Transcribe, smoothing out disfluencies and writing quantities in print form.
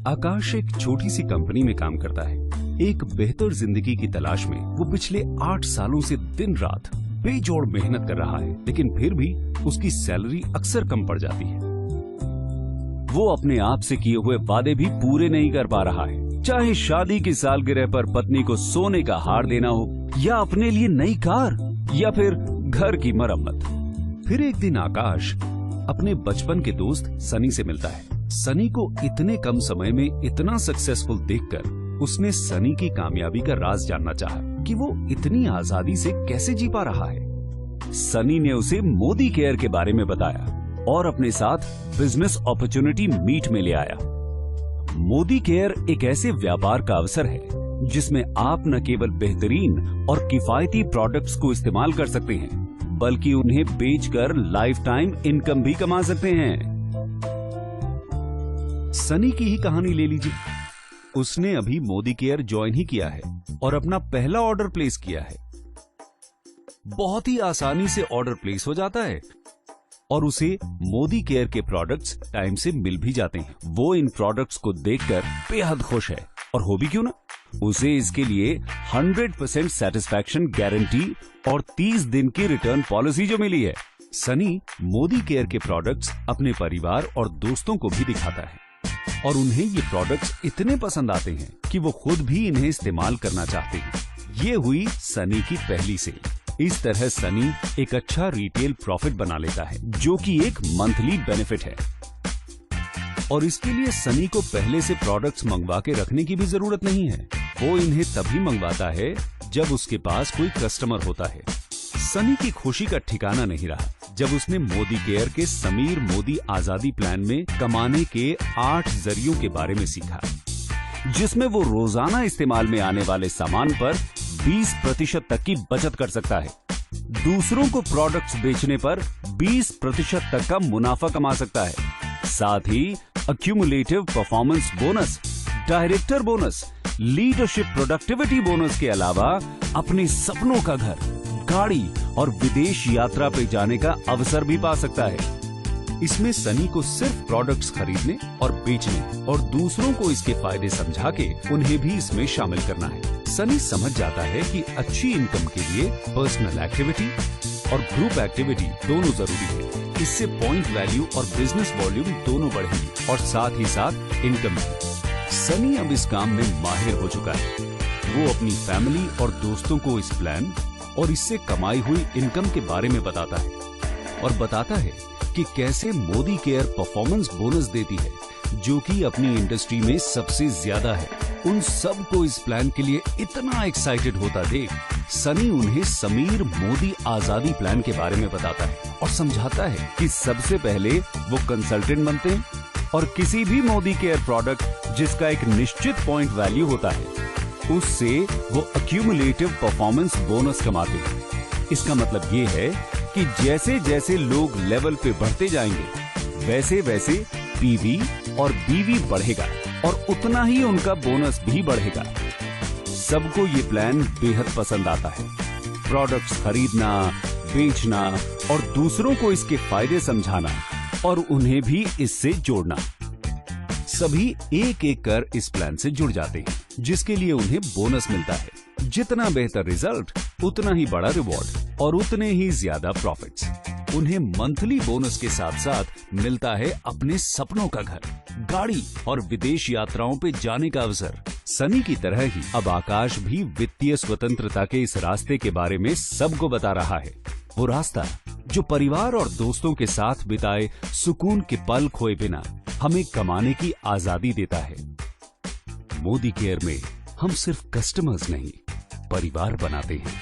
आकाश एक छोटी सी कंपनी में काम करता है। एक बेहतर जिंदगी की तलाश में वो पिछले 8 सालों से दिन रात बेजोड़ मेहनत कर रहा है, लेकिन फिर भी उसकी सैलरी अक्सर कम पड़ जाती है। वो अपने आप से किए हुए वादे भी पूरे नहीं कर पा रहा है, चाहे शादी की सालगिरह पर पत्नी को सोने का हार देना हो, या अपने लिए नई कार, या फिर घर की मरम्मत। फिर एक दिन आकाश अपने बचपन के दोस्त सनी से मिलता है। सनी को इतने कम समय में इतना सक्सेसफुल देखकर उसने सनी की कामयाबी का राज जानना चाहा कि वो इतनी आजादी से कैसे जी पा रहा है। सनी ने उसे मोदी केयर के बारे में बताया और अपने साथ बिजनेस अपॉर्चुनिटी मीट में ले आया। मोदी केयर एक ऐसे व्यापार का अवसर है जिसमें आप न केवल बेहतरीन और किफायती प्रोडक्ट्स को इस्तेमाल कर सकते हैं, बल्कि उन्हें बेचकर लाइफ टाइम इनकम भी कमा सकते हैं। सनी की ही कहानी ले लीजिए। उसने अभी मोदी केयर ज्वाइन ही किया है और अपना पहला ऑर्डर प्लेस किया है। बहुत ही आसानी से ऑर्डर प्लेस हो जाता है और उसे मोदी केयर के प्रोडक्ट्स टाइम से मिल भी जाते हैं। वो इन प्रोडक्ट्स को देखकर बेहद खुश है, और हो भी क्यों ना। उसे इसके लिए 100% सेटिस्फैक्शन गारंटी और 30 दिन की रिटर्न पॉलिसी जो मिली है। सनी मोदी केयर के प्रोडक्ट्स अपने परिवार और दोस्तों को भी दिखाता है और उन्हें ये प्रोडक्ट्स इतने पसंद आते हैं कि वो खुद भी इन्हें इस्तेमाल करना चाहते हैं। ये हुई सनी की पहली सेल। इस तरह सनी एक अच्छा रिटेल प्रॉफिट बना लेता है, जो कि एक मंथली बेनिफिट है। और इसके लिए सनी को पहले से प्रोडक्ट्स मंगवा के रखने की भी जरूरत नहीं है। वो इन्हें तभी मंगवाता है जब उसके पास कोई कस्टमर होता है। सनी की खुशी का ठिकाना नहीं रहा जब उसने मोदी केयर के समीर मोदी आजादी प्लान में कमाने के 8 जरियों के बारे में सीखा, जिसमें वो रोजाना इस्तेमाल में आने वाले सामान पर 20% तक की बचत कर सकता है। दूसरों को प्रोडक्ट्स बेचने पर 20% तक का मुनाफा कमा सकता है। साथ ही accumulative performance bonus, director bonus, leadership productivity bonus के अलावा अपने सपनों का घर, गाड़ी और विदेश यात्रा पे जाने का अवसर भी पा सकता है। इसमें सनी को सिर्फ प्रोडक्ट्स खरीदने और बेचने और दूसरों को इसके फायदे समझा के उन्हें भी इसमें शामिल करना है। सनी समझ जाता है कि अच्छी इनकम के लिए पर्सनल एक्टिविटी और ग्रुप एक्टिविटी दोनों जरूरी है। इससे पॉइंट वैल्यू और बिजनेस वॉल्यूम दोनों बढ़ेंगी और साथ ही साथ इनकम भी। सनी अब इस काम में माहिर हो चुका है। वो अपनी फैमिली और दोस्तों को इस प्लान और इससे कमाई हुई इनकम के बारे में बताता है और बताता है कि कैसे मोदी केयर परफॉर्मेंस बोनस देती है, जो कि अपनी इंडस्ट्री में सबसे ज्यादा है। उन सब को इस प्लान के लिए इतना एक्साइटेड होता देख सनी उन्हें समीर मोदी आजादी प्लान के बारे में बताता है और समझाता है कि सबसे पहले वो कंसल्टेंट बनते हैं और किसी भी मोदी केयर प्रोडक्ट जिसका एक निश्चित पॉइंट वैल्यू होता है, उससे वो अक्यूमुलेटिव परफॉर्मेंस बोनस कमाते हैं। इसका मतलब ये है कि जैसे जैसे लोग लेवल पे बढ़ते जाएंगे, वैसे वैसे पीवी और बीवी बढ़ेगा और उतना ही उनका बोनस भी बढ़ेगा। सबको ये प्लान बेहद पसंद आता है। प्रोडक्ट्स खरीदना, बेचना और दूसरों को इसके फायदे समझाना और उन्हें भी इससे जोड़ना। सभी एक एक कर इस प्लान से जुड़ जाते हैं, जिसके लिए उन्हें बोनस मिलता है। जितना बेहतर रिजल्ट, उतना ही बड़ा रिवॉर्ड और उतने ही ज्यादा प्रॉफिट्स। उन्हें मंथली बोनस के साथ साथ मिलता है अपने सपनों का घर, गाड़ी और विदेश यात्राओं पे जाने का अवसर। सनी की तरह ही अब आकाश भी वित्तीय स्वतंत्रता के इस रास्ते के बारे में सबको बता रहा है। वो रास्ता जो परिवार और दोस्तों के साथ बिताए सुकून के पल खोए बिना हमें कमाने की आजादी देता है। मोदी केयर में हम सिर्फ कस्टमर्स नहीं, परिवार बनाते हैं।